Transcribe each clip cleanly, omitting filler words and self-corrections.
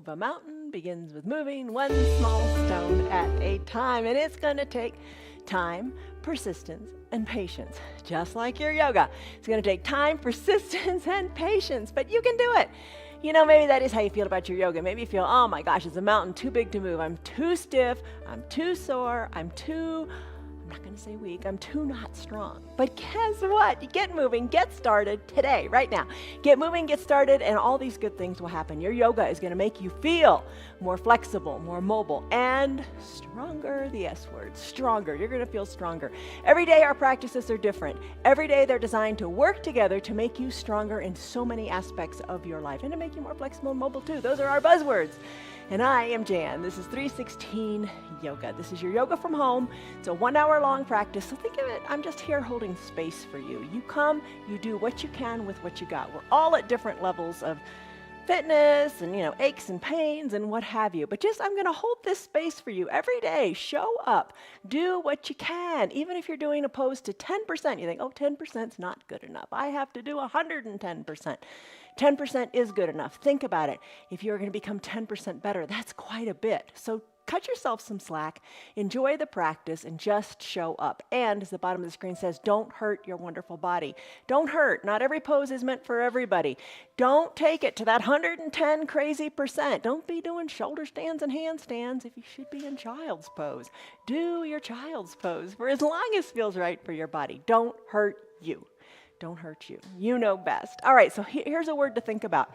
a mountain begins with moving one small stone at a time. And it's going to take time, persistence, and patience. Just like your yoga. It's going to take time, persistence, and patience. But you can do it. You know, maybe that is how you feel about your yoga. Maybe you feel, oh my gosh, it's a mountain too big to move. I'm too stiff. I'm too sore. I'm not going to say weak, I'm too not strong. But guess what? You get moving, get started today, right now. Get moving, get started, and all these good things will happen. Your yoga is going to make you feel more flexible, more mobile, and stronger, the S word, stronger. You're going to feel stronger. Every day our practices are different. Every day they're designed to work together to make you stronger in so many aspects of your life, and to make you more flexible and mobile too. Those are our buzzwords. And I am Jan. This is 316 Yoga. This is your yoga from home. It's a 1 hour long practice. So think of it, I'm just here holding space for you. You come, you do what you can with what you got. We're all at different levels of fitness and, aches and pains and what have you. But I'm going to hold this space for you every day. Show up. Do what you can. Even if you're doing a pose to 10%, you think, 10% is not good enough. I have to do 110%. 10% is good enough. Think about it. If you're going to become 10% better, that's quite a bit. So cut yourself some slack, enjoy the practice, and just show up. And as the bottom of the screen says, don't hurt your wonderful body. Don't hurt. Not every pose is meant for everybody. Don't take it to that 110 crazy percent. Don't be doing shoulder stands and handstands if you should be in child's pose. Do your child's pose for as long as feels right for your body. Don't hurt you. Don't hurt you. You know best. All right, so here's a word to think about.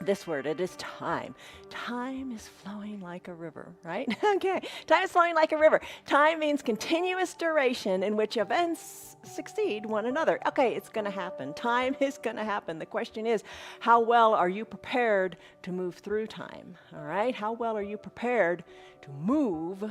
This word, it is time. Time is flowing like a river, right? Okay, time is flowing like a river. Time means continuous duration in which events succeed one another. Okay, it's going to happen. Time is going to happen. The question is, how well are you prepared to move through time? All right, how well are you prepared to move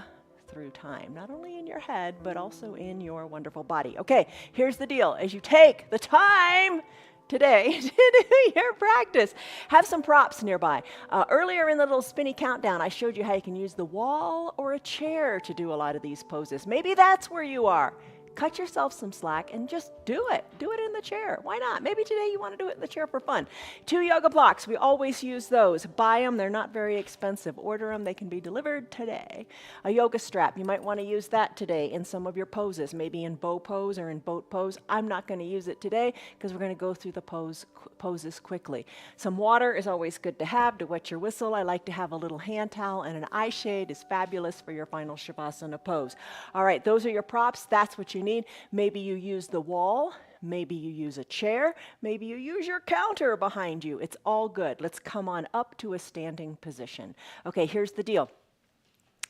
through time, not only in your head, but also in your wonderful body. Okay, here's the deal. As you take the time today to do your practice, have some props nearby. Earlier in the little spinny countdown, I showed you how you can use the wall or a chair to do a lot of these poses. Maybe that's where you are. Cut yourself some slack and just do it. Do it in the chair. Why not? Maybe today you want to do it in the chair for fun. 2 yoga blocks. We always use those. Buy them. They're not very expensive. Order them. They can be delivered today. A yoga strap. You might want to use that today in some of your poses, maybe in bow pose or in boat pose. I'm not going to use it today because we're going to go through the poses quickly. Some water is always good to have to wet your whistle. I like to have a little hand towel, and an eye shade is fabulous for your final Shavasana pose. All right, those are your props. That's what you need. Maybe you use the wall, maybe you use a chair, maybe you use your counter behind you. It's all good. Let's come on up to a standing position. Okay, here's the deal.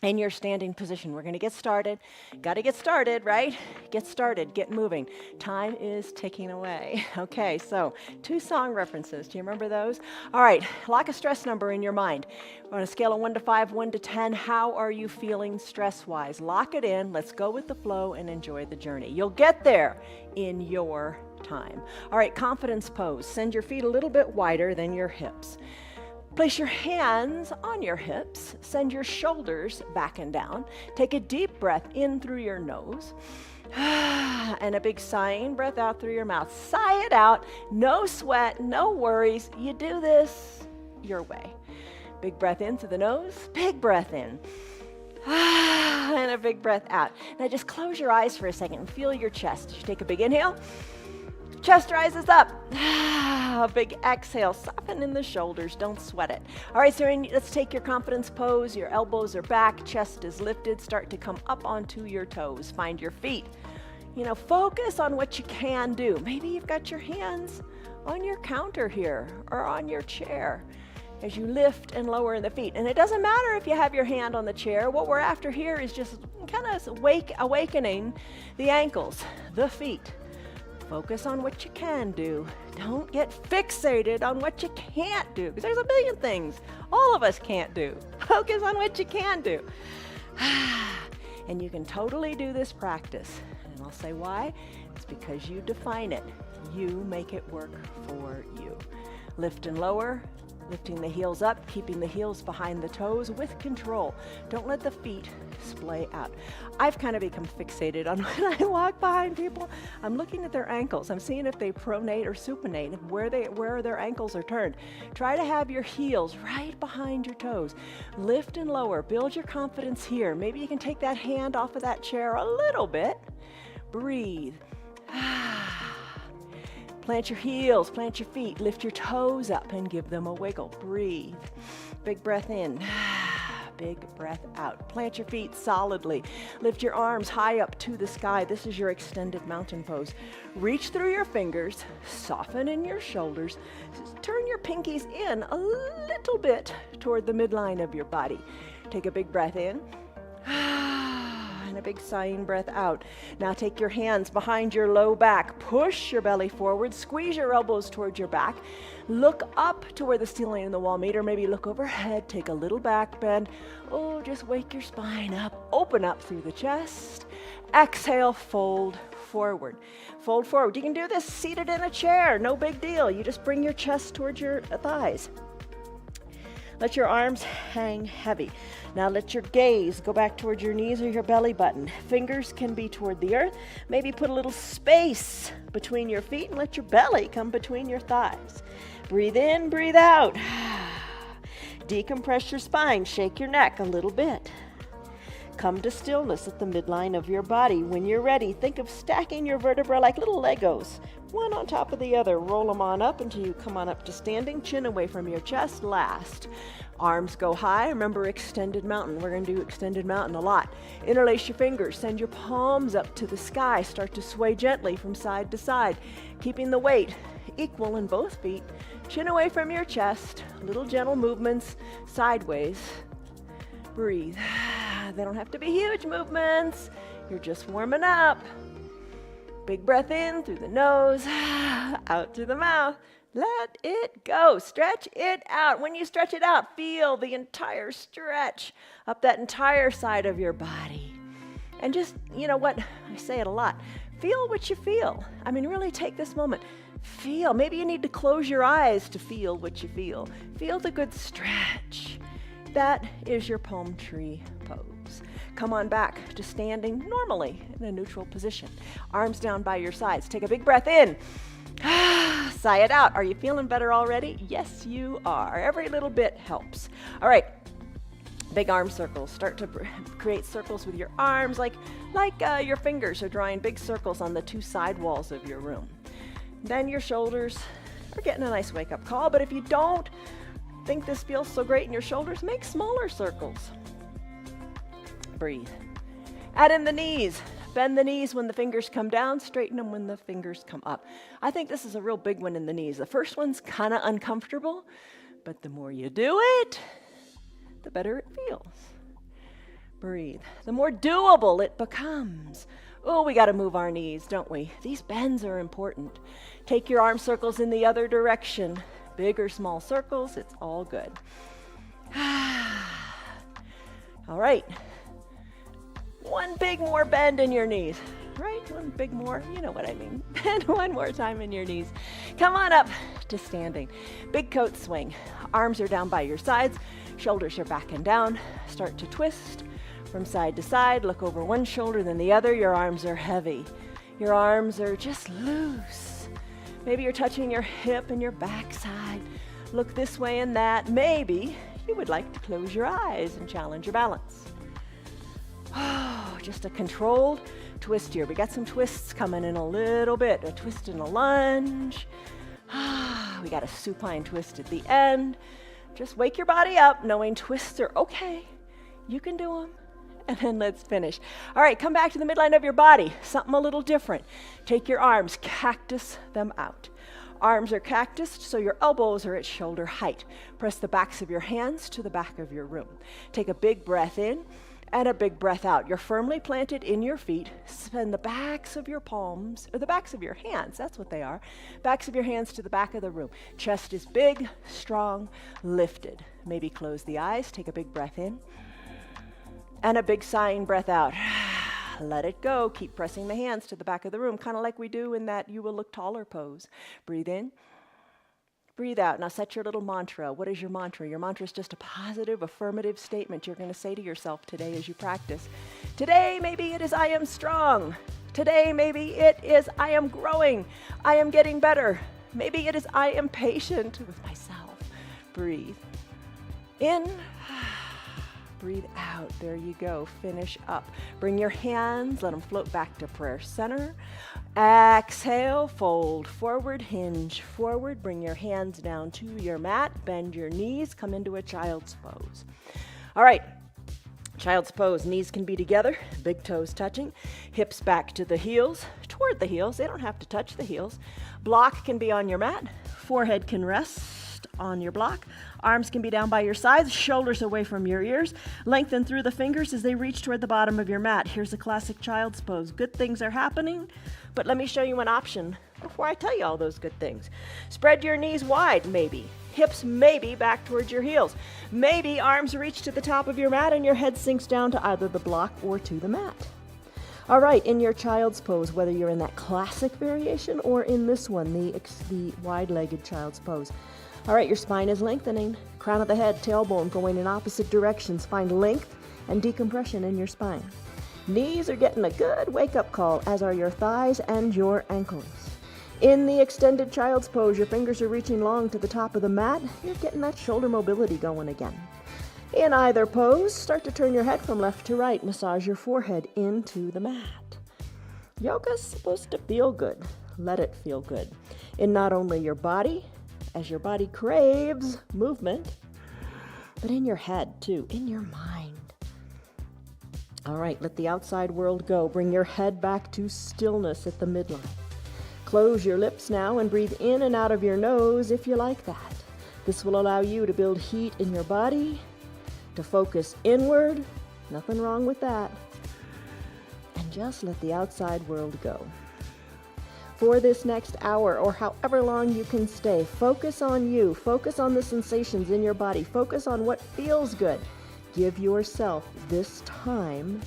In your standing position, we're going to get started. Got to get started, right? Get started, get moving. Time is ticking away. Okay, so 2 song references. Do you remember those? All right, lock a stress number in your mind. On a scale of 1 to 5, 1 to 10, how are you feeling stress-wise? Lock it in. Let's go with the flow and enjoy the journey. You'll get there in your time. All right, confidence pose. Send your feet a little bit wider than your hips. Place your hands on your hips, send your shoulders back and down. Take a deep breath in through your nose, and a big sighing breath out through your mouth. Sigh it out, no sweat, no worries. You do this your way. Big breath in through the nose, big breath in. And a big breath out. Now just close your eyes for a second and feel your chest. You take a big inhale. Chest rises up. A big exhale. Soften in the shoulders. Don't sweat it. All right, so let's take your confidence pose. Your elbows are back. Chest is lifted. Start to come up onto your toes. Find your feet. Focus on what you can do. Maybe you've got your hands on your counter here or on your chair as you lift and lower the feet. And it doesn't matter if you have your hand on the chair. What we're after here is just kind of awakening the ankles, the feet. Focus on what you can do. Don't get fixated on what you can't do, because there's a million things all of us can't do. Focus on what you can do. And you can totally do this practice. And I'll say why. It's because you define it. You make it work for you. Lift and lower, Lifting the heels up, keeping the heels behind the toes with control. Don't let the feet splay out. I've kind of become fixated on when I walk behind people. I'm looking at their ankles. I'm seeing if they pronate or supinate, where their ankles are turned. Try to have your heels right behind your toes. Lift and lower. Build your confidence here. Maybe you can take that hand off of that chair a little bit. Breathe. Plant your heels, plant your feet, lift your toes up and give them a wiggle. Breathe. Big breath in, big breath out. Plant your feet solidly. Lift your arms high up to the sky. This is your extended mountain pose. Reach through your fingers, soften in your shoulders. Turn your pinkies in a little bit toward the midline of your body. Take a big breath in. And a big sighing breath out. Now take your hands behind your low back. Push your belly forward. Squeeze your elbows towards your back. Look up to where the ceiling and the wall meet, or maybe look overhead. Take a little back bend. Oh, just wake your spine up. Open up through the chest. Exhale, fold forward. Fold forward. You can do this seated in a chair. No big deal. You just bring your chest towards your thighs. Let your arms hang heavy. Now let your gaze go back towards your knees or your belly button. Fingers can be toward the earth. Maybe put a little space between your feet and let your belly come between your thighs. Breathe in, breathe out. Decompress your spine. Shake your neck a little bit. Come to stillness at the midline of your body. When you're ready, think of stacking your vertebrae like little Legos, one on top of the other. Roll them on up until you come on up to standing, chin away from your chest. Last. Arms go high. Remember extended mountain. We're going to do extended mountain a lot. Interlace your fingers. Send your palms up to the sky. Start to sway gently from side to side, keeping the weight equal in both feet. Chin away from your chest. Little gentle movements sideways. Breathe. They don't have to be huge movements. You're just warming up. Big breath in through the nose, out through the mouth. Let it go. Stretch it out. When you stretch it out, feel the entire stretch up that entire side of your body. And just, you know what, I say it a lot, feel what you feel. I mean, really take this moment. Feel. Maybe you need to close your eyes to feel what you feel. Feel the good stretch. That is your palm tree pose. Come on back to standing normally in a neutral position. Arms down by your sides. Take a big breath in. Sigh it out. Are you feeling better already? Yes, you are. Every little bit helps. All right. Big arm circles. Start to create circles with your arms like your fingers are drawing big circles on the two side walls of your room. Then your shoulders are getting a nice wake-up call, but if you don't think this feels so great in your shoulders, make smaller circles. Breathe. Add in the knees. Bend the knees when the fingers come down, straighten them when the fingers come up. I think this is a real big one in the knees. The first one's kind of uncomfortable, but the more you do it, the better it feels. Breathe. The more doable it becomes. Oh, we got to move our knees, don't we? These bends are important. Take your arm circles in the other direction. Big or small circles, it's all good. All right. One big more bend in your knees, right? One big more, you know what I mean. Bend one more time in your knees. Come on up to standing. Big coat swing. Arms are down by your sides. Shoulders are back and down. Start to twist from side to side. Look over one shoulder, then the other. Your arms are heavy. Your arms are just loose. Maybe you're touching your hip and your backside. Look this way and that. Maybe you would like to close your eyes and challenge your balance. Oh, just a controlled twist here. We got some twists coming in a little bit. A twist and a lunge. We got a supine twist at the end. Just wake your body up knowing twists are okay. You can do them. And then let's finish. All right, come back to the midline of your body. Something a little different. Take your arms, cactus them out. Arms are cactused, so your elbows are at shoulder height. Press the backs of your hands to the back of your room. Take a big breath in and a big breath out. You're firmly planted in your feet. Send the backs of your palms, or the backs of your hands, that's what they are. Backs of your hands to the back of the room. Chest is big, strong, lifted. Maybe close the eyes, take a big breath in. And a big sighing breath out. Let it go. Keep pressing the hands to the back of the room, kind of like we do in that you will look taller pose. Breathe in. Breathe out. Now set your little mantra. What is your mantra? Your mantra is just a positive, affirmative statement you're going to say to yourself today as you practice. Today, maybe it is I am strong. Today, maybe it is I am growing. I am getting better. Maybe it is I am patient with myself. Breathe in. Breathe out. There you go. Finish up. Bring your hands. Let them float back to prayer center. Exhale. Fold forward. Hinge forward. Bring your hands down to your mat. Bend your knees. Come into a child's pose. All right. Child's pose. Knees can be together. Big toes touching. Hips back to the heels. Toward the heels. They don't have to touch the heels. Block can be on your mat. Forehead can rest on your block. Arms can be down by your sides, shoulders away from your ears. Lengthen through the fingers as they reach toward the bottom of your mat. Here's a classic child's pose. Good things are happening, but let me show you an option before I tell you all those good things. Spread your knees wide, maybe. Hips maybe back towards your heels. Maybe arms reach to the top of your mat and your head sinks down to either the block or to the mat. All right, in your child's pose, whether you're in that classic variation or in this one, the wide-legged child's pose. All right, your spine is lengthening. Crown of the head, tailbone going in opposite directions. Find length and decompression in your spine. Knees are getting a good wake-up call, as are your thighs and your ankles. In the extended child's pose, your fingers are reaching long to the top of the mat. You're getting that shoulder mobility going again. In either pose, start to turn your head from left to right. Massage your forehead into the mat. Yoga's supposed to feel good. Let it feel good. In not only your body, as your body craves movement, but in your head too, in your mind. All right, let the outside world go. Bring your head back to stillness at the midline. Close your lips now and breathe in and out of your nose if you like that. This will allow you to build heat in your body, to focus inward, nothing wrong with that, and just let the outside world go. For this next hour or however long you can stay, focus on you, focus on the sensations in your body, focus on what feels good. Give yourself this time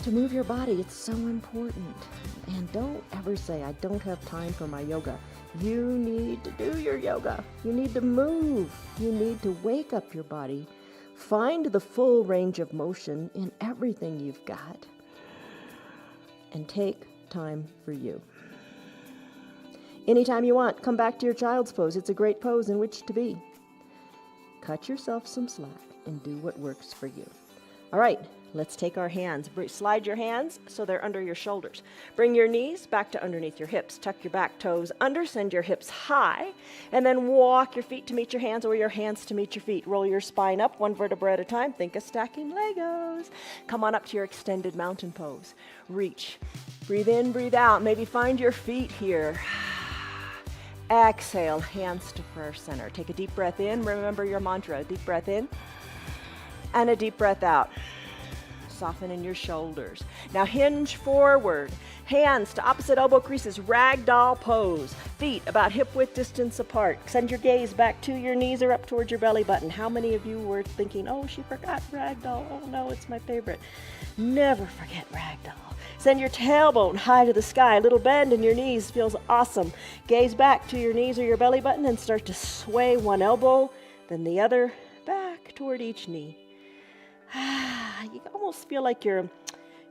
to move your body. It's so important. And don't ever say, I don't have time for my yoga. You need to do your yoga. You need to move. You need to wake up your body. Find the full range of motion in everything you've got. And take time for you. Anytime you want, come back to your child's pose. It's a great pose in which to be. Cut yourself some slack and do what works for you. All right, let's take our hands. Slide your hands so they're under your shoulders. Bring your knees back to underneath your hips. Tuck your back toes under, send your hips high, and then walk your feet to meet your hands or your hands to meet your feet. Roll your spine up one vertebra at a time. Think of stacking Legos. Come on up to your extended mountain pose. Reach. Breathe in, breathe out. Maybe find your feet here. Exhale, hands to prayer center. Take a deep breath in. Remember your mantra. Deep breath in and a deep breath out. Soften in your shoulders. Now hinge forward. Hands to opposite elbow creases. Ragdoll pose. Feet about hip width distance apart. Send your gaze back to your knees or up towards your belly button. How many of you were thinking, oh, she forgot ragdoll. Oh no, it's my favorite. Never forget ragdoll. Send your tailbone high to the sky. A little bend in your knees feels awesome. Gaze back to your knees or your belly button and start to sway one elbow, then the other, back toward each knee. You almost feel like you're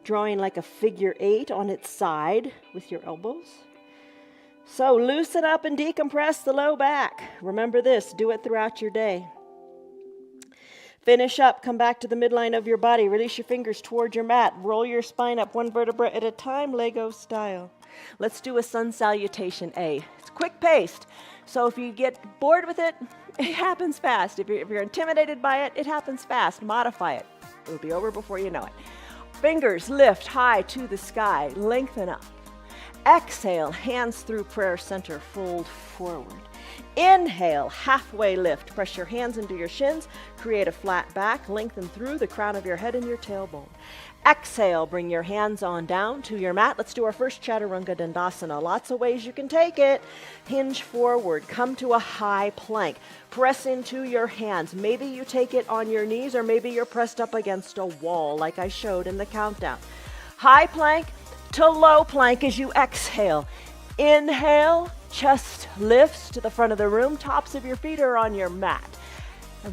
drawing like a figure 8 on its side with your elbows. So loosen up and decompress the low back. Remember this, do it throughout your day. Finish up, come back to the midline of your body. Release your fingers toward your mat. Roll your spine up one vertebra at a time, Lego style. Let's do a sun salutation A. It's quick paced, so if you get bored with it, it happens fast. If you're intimidated by it, it happens fast. Modify it. It'll be over before you know it. Fingers lift high to the sky. Lengthen up. Exhale, hands through prayer center. Fold forward. Inhale, halfway lift. Press your hands into your shins. Create a flat back. Lengthen through the crown of your head and your tailbone. Exhale, bring your hands on down to your mat. Let's do our first Chaturanga Dandasana. Lots of ways you can take it. Hinge forward. Come to a high plank. Press into your hands. Maybe you take it on your knees, or maybe you're pressed up against a wall like I showed in the countdown. High plank to low plank as you exhale. Inhale, Chest lifts to the front of the room. Tops of your feet are on your mat.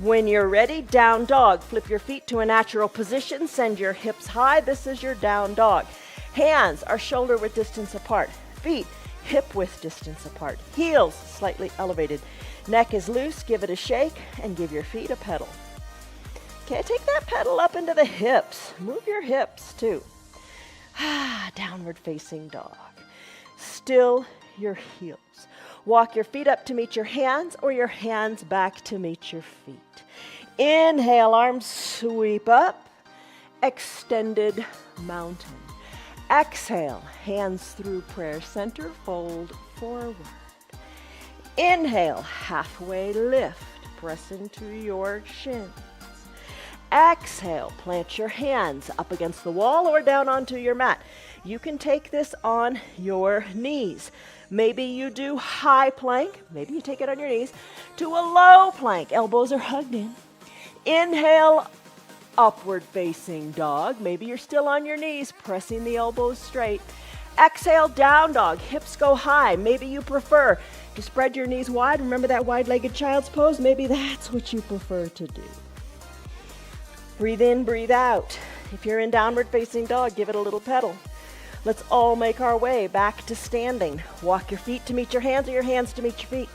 When you're ready, down dog. Flip your feet to a natural position. Send your hips high. This is your down dog. Hands are shoulder width distance apart. Feet hip width distance apart. Heels slightly elevated. Neck is loose. Give it a shake and give your feet a pedal. Okay, take that pedal up into the hips. Move your hips too. Downward facing dog. Still your heels. Walk your feet up to meet your hands or your hands back to meet your feet. Inhale, arms sweep up. Extended mountain. Exhale, hands through prayer center, fold forward. Inhale, halfway lift, press into your shins. Exhale, plant your hands up against the wall or down onto your mat. You can take this on your knees. Maybe you do high plank, maybe you take it on your knees, to a low plank. Elbows are hugged in. Inhale, upward facing dog. Maybe you're still on your knees, pressing the elbows straight. Exhale, down dog. Hips go high. Maybe you prefer to spread your knees wide. Remember that wide-legged child's pose? Maybe that's what you prefer to do. Breathe in, breathe out. If you're in downward facing dog, give it a little pedal. Let's all make our way back to standing. Walk your feet to meet your hands or your hands to meet your feet.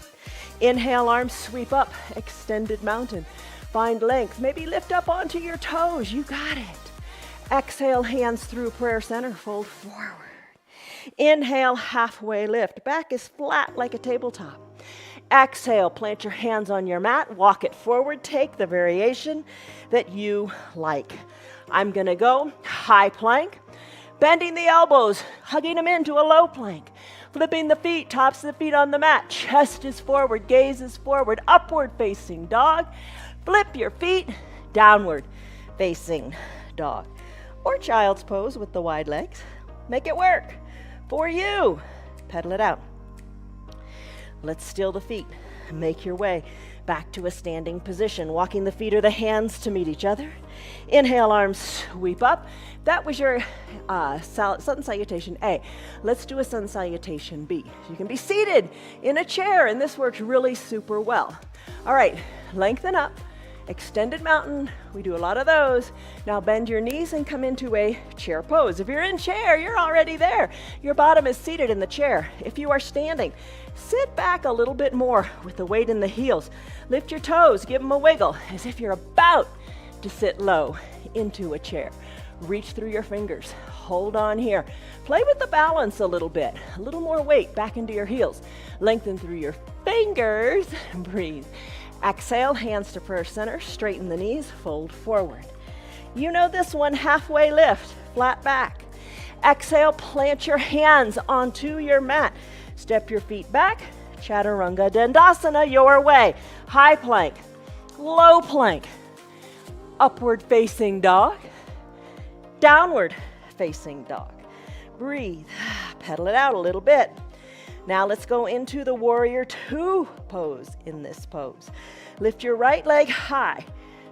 Inhale, arms sweep up, extended mountain. Find length. Maybe lift up onto your toes. You got it. Exhale, hands through prayer center, fold forward. Inhale, halfway lift. Back is flat like a tabletop. Exhale, plant your hands on your mat, walk it forward, take the variation that you like. I'm gonna go high plank, bending the elbows, hugging them into a low plank, flipping the feet, tops of the feet on the mat, chest is forward, gaze is forward, upward facing dog. Flip your feet, downward facing dog. Or child's pose with the wide legs. Make it work for you. Pedal it out. Let's still the feet. Make your way back to a standing position, walking the feet or the hands to meet each other. Inhale, arms sweep up. That was your sun salutation A. Let's do a sun salutation B. You can be seated in a chair, and this works really super well. All right, lengthen up. Extended mountain, we do a lot of those. Now bend your knees and come into a chair pose. If you're in chair, you're already there. Your bottom is seated in the chair. If you are standing, sit back a little bit more with the weight in the heels. Lift your toes, give them a wiggle as if you're about to sit low into a chair. Reach through your fingers, hold on here. Play with the balance a little bit, a little more weight back into your heels. Lengthen through your fingers, breathe. Exhale, hands to prayer center, straighten the knees, fold forward. You know this one, halfway lift, flat back. Exhale, plant your hands onto your mat. Step your feet back, Chaturanga Dandasana your way. High plank, low plank, upward facing dog, downward facing dog. Breathe, pedal it out a little bit. Now let's go into the warrior two pose in this pose. Lift your right leg high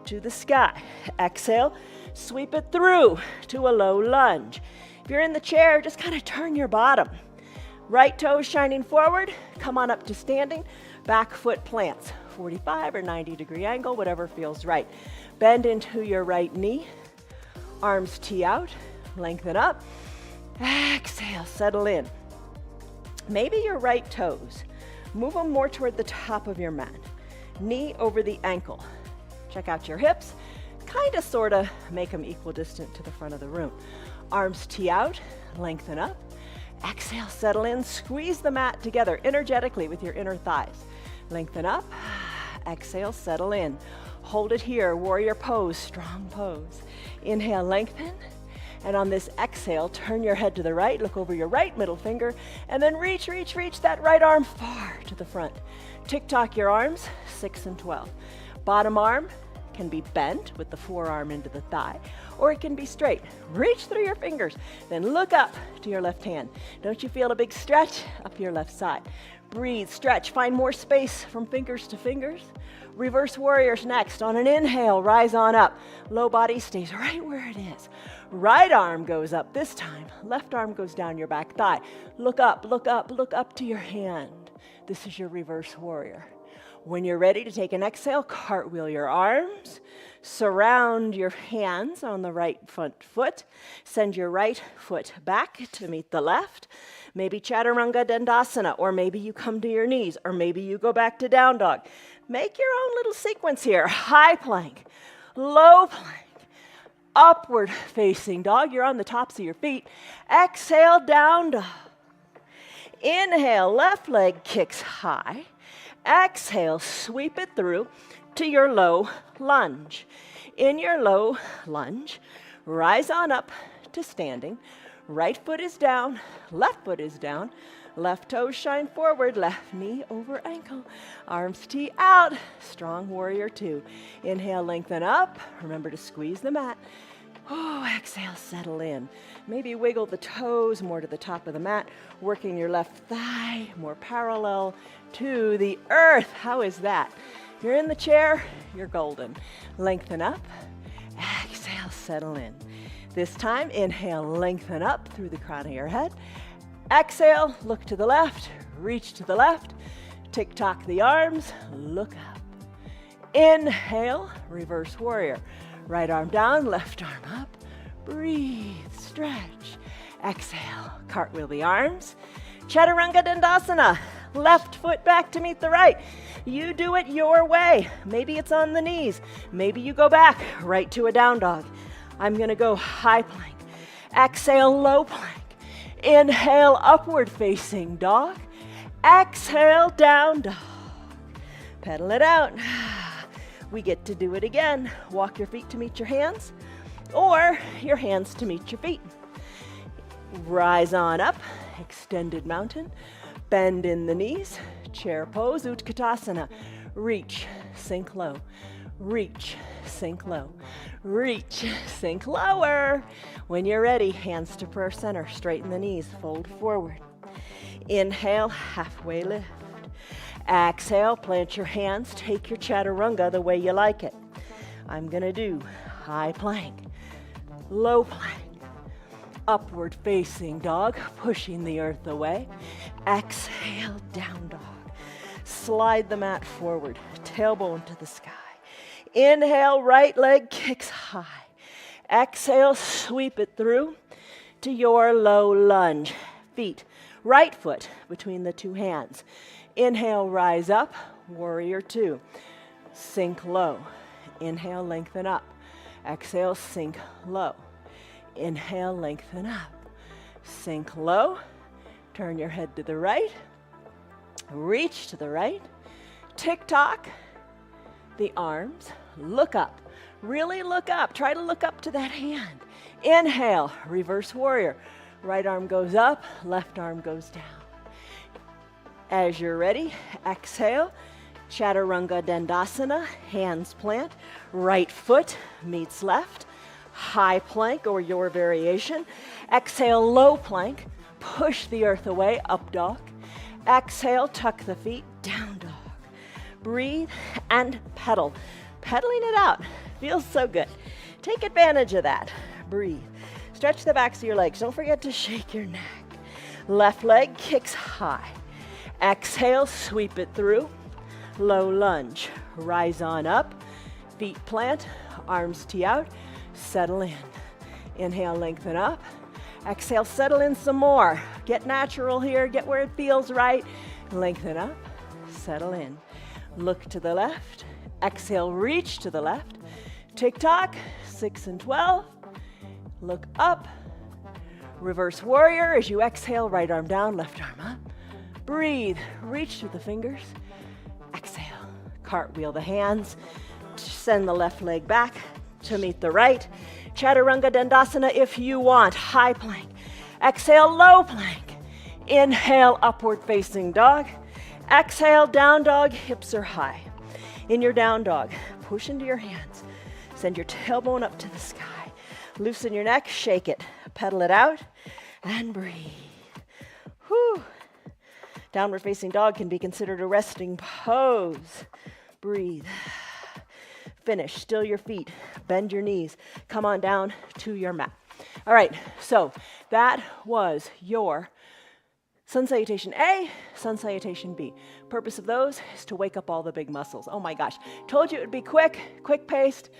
to the sky. Exhale, sweep it through to a low lunge. If you're in the chair, just kind of turn your bottom. Right toes shining forward, come on up to standing. Back foot plants, 45 or 90 degree angle, whatever feels right. Bend into your right knee, arms tee out, lengthen up. Exhale, settle in. Maybe your right toes, move them more toward the top of your mat. Knee over the ankle. Check out your hips, kind of sort of make them equidistant to the front of the room. Arms tee out, lengthen up. Exhale, settle in, squeeze the mat together energetically with your inner thighs. Lengthen up, exhale, settle in. Hold it here, warrior pose, strong pose. Inhale, lengthen. And on this exhale, turn your head to the right, look over your right middle finger, and then reach that right arm far to the front. Tick-tock your arms, 6 and 12. Bottom arm can be bent with the forearm into the thigh, or it can be straight. Reach through your fingers, then look up to your left hand. Don't you feel a big stretch up your left side? Breathe, stretch, find more space from fingers to fingers. Reverse warriors next. On an inhale, rise on up. Low body stays right where it is. Right arm goes up this time. Left arm goes down your back thigh. Look up, look up, look up to your hand. This is your reverse warrior. When you're ready to take an exhale, cartwheel your arms, surround your hands on the right front foot, send your right foot back to meet the left, maybe Chaturanga Dandasana, or maybe you come to your knees, or maybe you go back to down dog. Make your own little sequence here. High plank, low plank, upward facing dog. You're on the tops of your feet. Exhale, down dog. Inhale, left leg kicks high. Exhale, sweep it through to your low lunge. In your low lunge, rise on up to standing. Right foot is down, left foot is down. Left toes shine forward, left knee over ankle. Arms tee out, strong warrior two. Inhale, lengthen up. Remember to squeeze the mat. Oh, exhale, settle in. Maybe wiggle the toes more to the top of the mat, working your left thigh more parallel to the earth. How is that? You're in the chair, you're golden. Lengthen up, exhale, settle in. This time, inhale, lengthen up through the crown of your head. Exhale, look to the left, reach to the left. Tick-tock the arms, look up. Inhale, reverse warrior. Right arm down, left arm up. Breathe, stretch. Exhale, cartwheel the arms. Chaturanga Dandasana. Left foot back to meet the right. You do it your way. Maybe it's on the knees. Maybe you go back right to a down dog. I'm gonna go high plank. Exhale, low plank. Inhale, upward facing dog. Exhale, down dog. Pedal it out. We get to do it again. Walk your feet to meet your hands, or your hands to meet your feet. Rise on up, extended mountain. Bend in the knees, chair pose, Utkatasana. Reach, sink low. Reach, sink low. Reach, sink lower. When you're ready, hands to prayer center. Straighten the knees, fold forward. Inhale, halfway lift. Exhale, plant your hands, take your chaturanga the way you like it. I'm gonna do high plank, low plank, upward facing dog, pushing the earth away. Exhale, down dog. Slide the mat forward, tailbone to the sky. Inhale, right leg kicks high. Exhale, sweep it through to your low lunge. Feet, right foot between the two hands. Inhale, rise up, warrior two. Sink low. Inhale, lengthen up. Exhale, sink low. Inhale, lengthen up. Sink low. Turn your head to the right. Reach to the right. Tick-tock the arms. Look up. Really look up. Try to look up to that hand. Inhale, reverse warrior. Right arm goes up, left arm goes down. As you're ready, exhale, Chaturanga Dandasana, hands plant, right foot meets left, high plank or your variation. Exhale, low plank, push the earth away, up dog. Exhale, tuck the feet, down dog. Breathe and pedal. Pedaling it out, feels so good. Take advantage of that. Breathe. Stretch the backs of your legs. Don't forget to shake your neck. Left leg kicks high. Exhale, sweep it through. Low lunge. Rise on up. Feet plant. Arms tee out. Settle in. Inhale, lengthen up. Exhale, settle in some more. Get natural here. Get where it feels right. Lengthen up. Settle in. Look to the left. Exhale, reach to the left. Tick-tock, 6 and 12. Look up. Reverse warrior as you exhale, right arm down, left arm up. Breathe, reach through the fingers. Exhale, cartwheel the hands. Send the left leg back to meet the right. Chaturanga Dandasana if you want. High plank. Exhale, low plank. Inhale, upward facing dog. Exhale, down dog, hips are high. In your down dog, push into your hands. Send your tailbone up to the sky. Loosen your neck, shake it. Pedal it out, and breathe. Whew. Downward facing dog can be considered a resting pose. Breathe. Finish. Still your feet. Bend your knees. Come on down to your mat. All right, so that was your Sun salutation A, sun salutation B. Purpose of those is to wake up all the big muscles. Oh my gosh, told you it would be quick paced,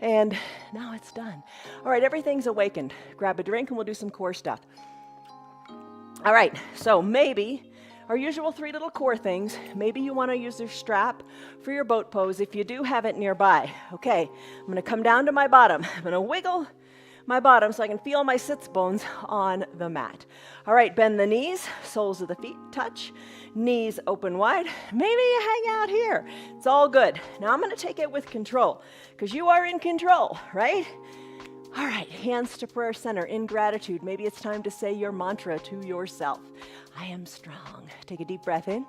and now it's done. All right, everything's awakened. Grab a drink and we'll do some core stuff. All right, so maybe our usual 3 little core things, maybe you want to use your strap for your boat pose if you do have it nearby. Okay, I'm going to come down to my bottom. I'm going to wiggle my bottom so I can feel my sits bones on the mat. All right, bend the knees, soles of the feet touch, knees open wide. Maybe you hang out here. It's all good. Now I'm going to take it with control because you are in control, right? All right, hands to prayer center in gratitude. Maybe it's time to say your mantra to yourself. I am strong. Take a deep breath in.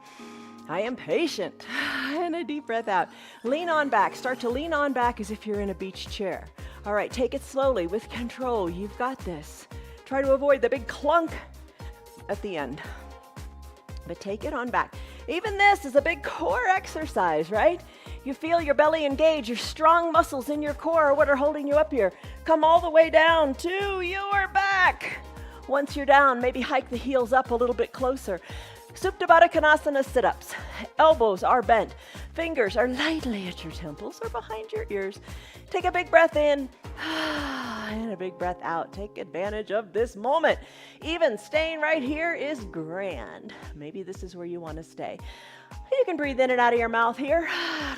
I am patient. And a deep breath out. Lean on back. Start to lean on back as if you're in a beach chair. All right, take it slowly with control. You've got this. Try to avoid the big clunk at the end. But take it on back. Even this is a big core exercise, right? You feel your belly engage, your strong muscles in your core are what are holding you up here. Come all the way down to your back. Once you're down, maybe hike the heels up a little bit closer. Supta Baddha Konasana sit-ups. Elbows are bent. Fingers are lightly at your temples or behind your ears. Take a big breath in and a big breath out. Take advantage of this moment. Even staying right here is grand. Maybe this is where you want to stay. You can breathe in and out of your mouth here.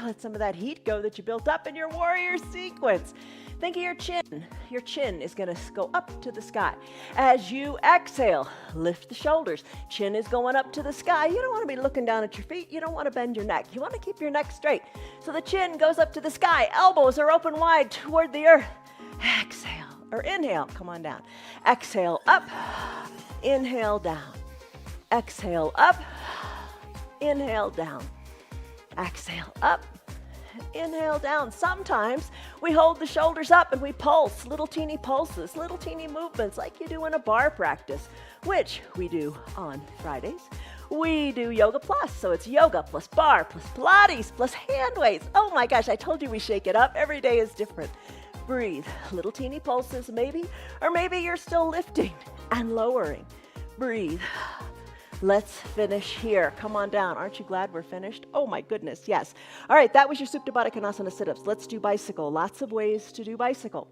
Let some of that heat go that you built up in your warrior sequence. Think of your chin. Your chin is going to go up to the sky. As you exhale, lift the shoulders. Chin is going up to the sky. You don't want to be looking down at your feet. You don't want to bend your neck. You want to keep your neck straight. So the chin goes up to the sky. Elbows are open wide toward the earth. Exhale or inhale. Come on down. Exhale up. Inhale down. Exhale up. Inhale down. Exhale up. Inhale down. Sometimes we hold the shoulders up and we pulse, little teeny pulses, little teeny movements like you do in a bar practice, which we do on Fridays. We do yoga plus, so it's yoga plus bar plus Pilates plus hand weights. Oh my gosh, I told you we shake it up. Every day is different. Breathe. Little teeny pulses maybe, or maybe you're still lifting and lowering. Breathe. Let's finish here. Come on down. Aren't you glad we're finished? Oh my goodness, yes. All right, that was your Supta Baddha Konasana sit-ups. Let's do bicycle. Lots of ways to do bicycle.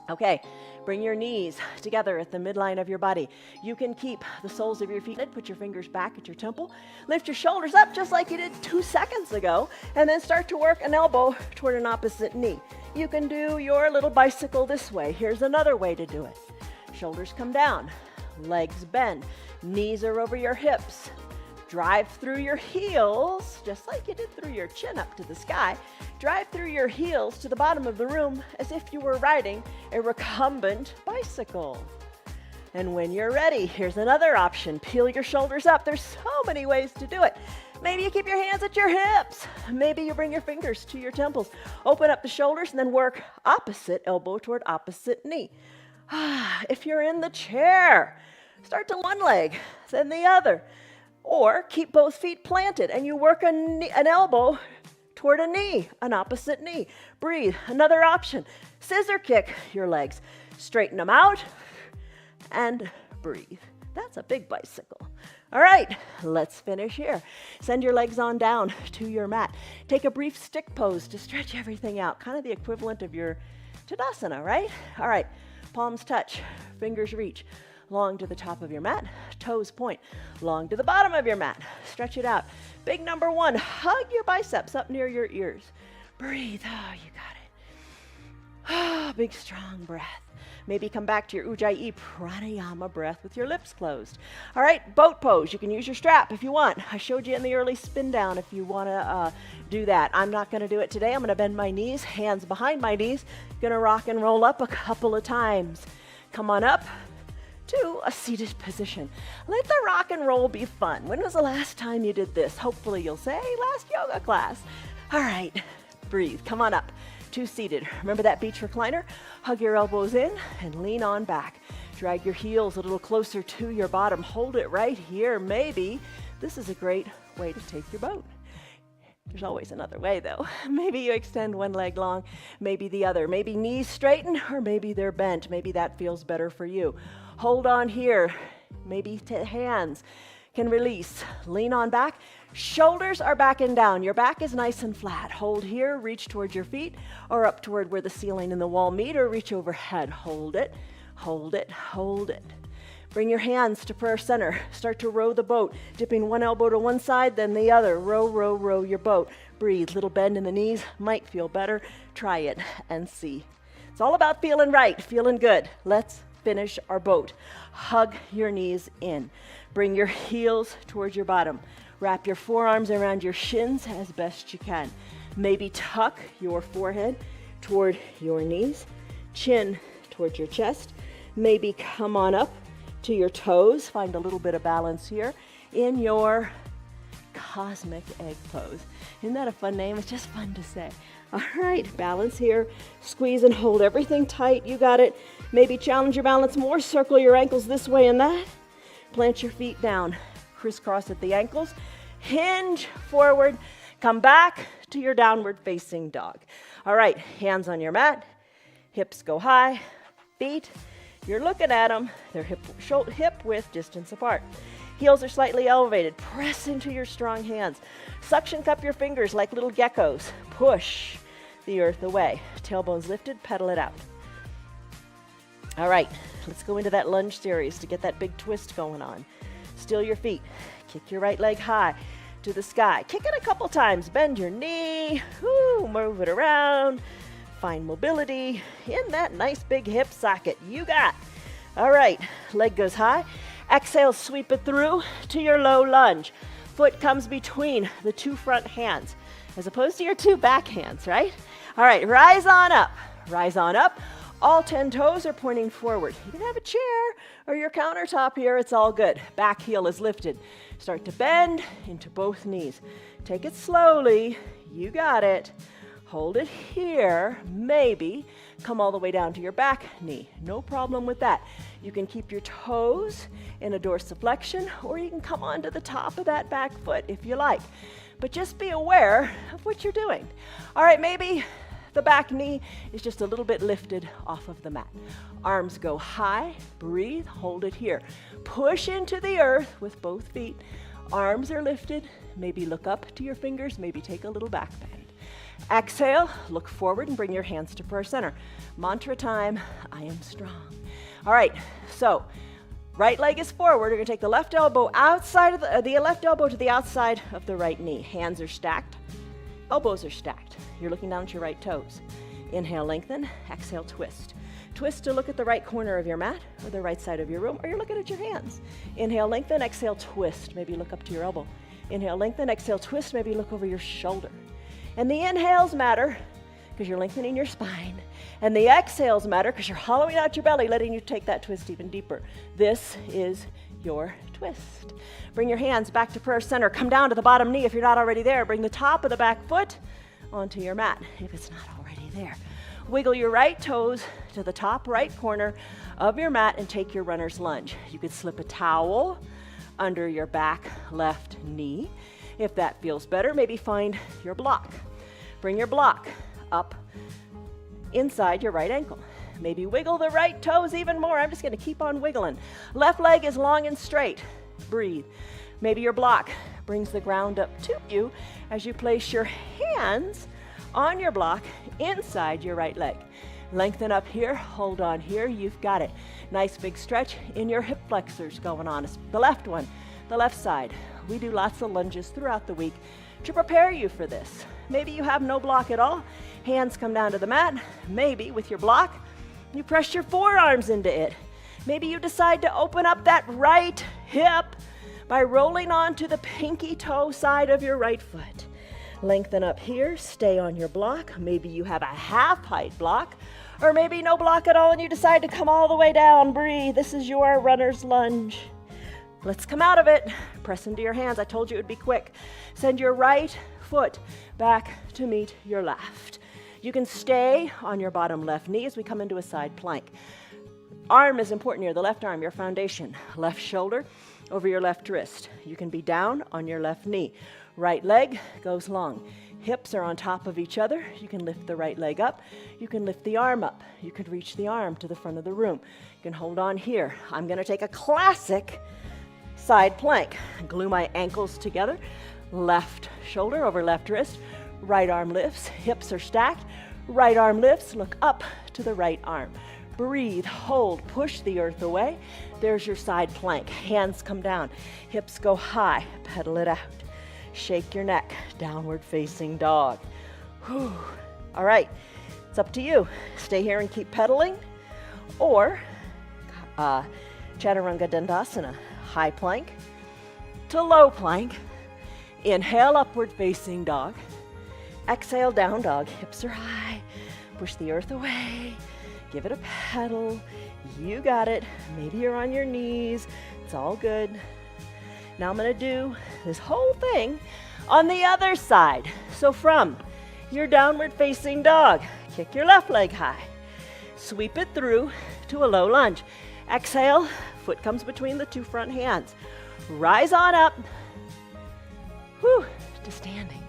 Okay, bring your knees together at the midline of your body. You can keep the soles of your feet. Put your fingers back at your temple. Lift your shoulders up just like you did 2 seconds ago, and then start to work an elbow toward an opposite knee. You can do your little bicycle this way. Here's another way to do it. Shoulders come down. Legs bend. Knees are over your hips. Drive through your heels, just like you did through your chin up to the sky. Drive through your heels to the bottom of the room as if you were riding a recumbent bicycle. And when you're ready, here's another option. Peel your shoulders up. There's so many ways to do it. Maybe you keep your hands at your hips. Maybe you bring your fingers to your temples. Open up the shoulders and then work opposite elbow toward opposite knee. If you're in the chair, start to one leg, then the other. Or keep both feet planted and you work an elbow toward a knee, an opposite knee. Breathe. Another option. Scissor kick your legs. Straighten them out and breathe. That's a big bicycle. All right, let's finish here. Send your legs on down to your mat. Take a brief stick pose to stretch everything out, kind of the equivalent of your Tadasana, right? All right, palms touch, fingers reach. Long to the top of your mat, toes point, long to the bottom of your mat. Stretch it out. Big number 1, hug your biceps up near your ears. Breathe, oh, you got it. Oh, big strong breath. Maybe come back to your Ujjayi pranayama breath with your lips closed. All right, boat pose. You can use your strap if you want. I showed you in the early spin down if you want to do that. I'm not going to do it today. I'm going to bend my knees, hands behind my knees. Going to rock and roll up a couple of times. Come on up to a seated position. Let the rock and roll be fun. When was the last time you did this? Hopefully you'll say, last yoga class. All right, breathe. Come on up to seated. Remember that beach recliner? Hug your elbows in and lean on back. Drag your heels a little closer to your bottom. Hold it right here. Maybe this is a great way to take your boat. There's always another way though. Maybe you extend one leg long, maybe the other. Maybe knees straighten or maybe they're bent. Maybe that feels better for you. Hold on here. Maybe hands can release. Lean on back. Shoulders are back and down. Your back is nice and flat. Hold here, reach towards your feet, or up toward where the ceiling and the wall meet, or reach overhead. Hold it, hold it, hold it. Bring your hands to prayer center. Start to row the boat, dipping one elbow to one side, then the other. Row, row, row your boat. Breathe. Little bend in the knees. Might feel better. Try it and see. It's all about feeling right, feeling good. Let's finish our boat. Hug your knees in. Bring your heels towards your bottom. Wrap your forearms around your shins as best you can. Maybe tuck your forehead toward your knees, chin towards your chest. Maybe come on up to your toes. Find a little bit of balance here in your cosmic egg pose. Isn't that a fun name? It's just fun to say. All right, balance here. Squeeze and hold everything tight. You got it. Maybe challenge your balance more. Circle your ankles this way and that. Plant your feet down. Crisscross at the ankles. Hinge forward. Come back to your downward facing dog. All right, hands on your mat. Hips go high. Feet, you're looking at them. They're hip width distance apart. Heels are slightly elevated. Press into your strong hands. Suction cup your fingers like little geckos. Push the earth away. Tailbones lifted, pedal it out. All right, let's go into that lunge series to get that big twist going on. Still your feet. Kick your right leg high to the sky. Kick it a couple times. Bend your knee. Woo, move it around. Find mobility in that nice big hip socket. You got. All right, leg goes high. Exhale, sweep it through to your low lunge. Foot comes between the two front hands as opposed to your two back hands, right? All right, rise on up. Rise on up. All 10 toes are pointing forward. You can have a chair or your countertop here. It's all good. Back heel is lifted. Start to bend into both knees. Take it slowly. You got it. Hold it here. Maybe come all the way down to your back knee. No problem with that. You can keep your toes in a dorsiflexion, or you can come onto the top of that back foot if you like. But just be aware of what you're doing. All right, maybe the back knee is just a little bit lifted off of the mat. Arms go high. Breathe. Hold it here. Push into the earth with both feet. Arms are lifted. Maybe look up to your fingers. Maybe take a little back bend. Exhale. Look forward and bring your hands to prayer center. Mantra time. I am strong. All right. So right leg is forward. You're going to take the left elbow outside of the left elbow to the outside of the right knee. Hands are stacked. Elbows are stacked. You're looking down at your right toes. Inhale, lengthen. Exhale, twist. Twist to look at the right corner of your mat or the right side of your room, or you're looking at your hands. Inhale, lengthen. Exhale, twist. Maybe look up to your elbow. Inhale, lengthen. Exhale, twist. Maybe look over your shoulder. And the inhales matter because you're lengthening your spine. And the exhales matter because you're hollowing out your belly, letting you take that twist even deeper. This is your twist. Bring your hands back to prayer center. Come down to the bottom knee if you're not already there. Bring the top of the back foot onto your mat if it's not already there. Wiggle your right toes to the top right corner of your mat and take your runner's lunge. You could slip a towel under your back left knee. If that feels better, maybe find your block. Bring your block up inside your right ankle. Maybe wiggle the right toes even more. I'm just going to keep on wiggling. Left leg is long and straight. Breathe. Maybe your block brings the ground up to you as you place your hands on your block inside your right leg. Lengthen up here, hold on here, you've got it. Nice big stretch in your hip flexors going on. It's the left one, the left side. We do lots of lunges throughout the week to prepare you for this. Maybe you have no block at all. Hands come down to the mat. Maybe with your block, you press your forearms into it. Maybe you decide to open up that right hip by rolling onto the pinky toe side of your right foot. Lengthen up here, stay on your block. Maybe you have a half height block, or maybe no block at all and you decide to come all the way down. Breathe. This is your runner's lunge. Let's come out of it. Press into your hands. I told you it would be quick. Send your right foot back to meet your left. You can stay on your bottom left knee as we come into a side plank. Arm is important here, the left arm, your foundation. Left shoulder over your left wrist. You can be down on your left knee. Right leg goes long. Hips are on top of each other. You can lift the right leg up. You can lift the arm up. You can reach the arm to the front of the room. You can hold on here. I'm going to take a classic Side plank. Glue my ankles together. Left shoulder over left wrist. Right arm lifts. Hips are stacked. Right arm lifts. Look up to the right arm. Breathe, hold, push the earth away. There's your side plank. Hands come down. Hips go high. Pedal it out. Shake your neck. Downward facing dog. Whew. All right. It's up to you. Stay here and keep pedaling. Or Chaturanga Dandasana. High plank to low plank. Inhale, upward facing dog. Exhale, down dog. Hips are high. Push the earth away. Give it a pedal. You got it. Maybe you're on your knees. It's all good. Now I'm going to do this whole thing on the other side. So from your downward facing dog, kick your left leg high. Sweep it through to a low lunge. Exhale, foot comes between the two front hands. Rise on up. Whew, to standing.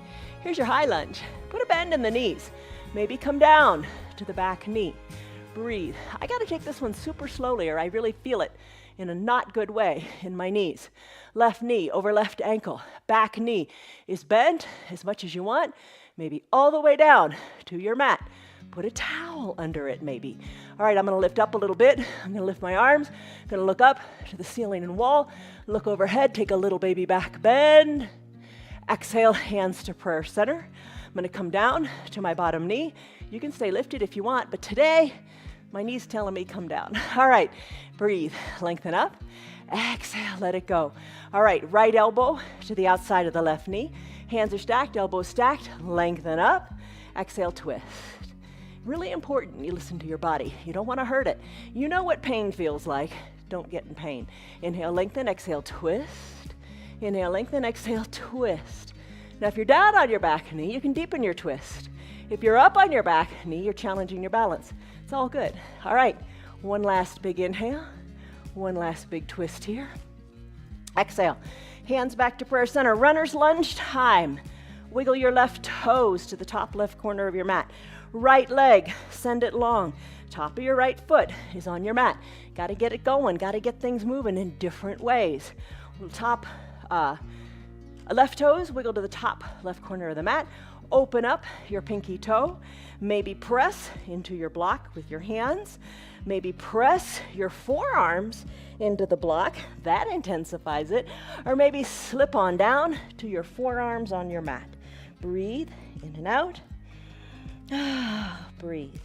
Here's your high lunge. Put a bend in the knees. Maybe come down to the back knee. Breathe. I got to take this one super slowly or I really feel it in a not good way in my knees. Left knee over left ankle. Back knee is bent as much as you want. Maybe all the way down to your mat. Put a towel under it maybe. All right, I'm going to lift up a little bit. I'm going to lift my arms. I'm going to look up to the ceiling and wall. Look overhead. Take a little baby back bend. Exhale, hands to prayer center. I'm going to come down to my bottom knee. You can stay lifted if you want, but today, my knee's telling me come down. All right, breathe, lengthen up. Exhale, let it go. All right, right elbow to the outside of the left knee. Hands are stacked, elbows stacked, lengthen up. Exhale, twist. Really important you listen to your body. You don't want to hurt it. You know what pain feels like. Don't get in pain. Inhale, lengthen, exhale, twist. Inhale, lengthen, exhale, twist. Now, if you're down on your back knee, you can deepen your twist. If you're up on your back knee, you're challenging your balance. It's all good. All right, one last big inhale. One last big twist here. Exhale. Hands back to prayer center. Runner's lunge time. Wiggle your left toes to the top left corner of your mat. Right leg, send it long. Top of your right foot is on your mat. Got to get it going. Got to get things moving in different ways. Top left toes, wiggle to the top left corner of the mat. Open up your pinky toe. Maybe press into your block with your hands. Maybe press your forearms into the block. That intensifies it. Or maybe slip on down to your forearms on your mat. Breathe in and out. Breathe.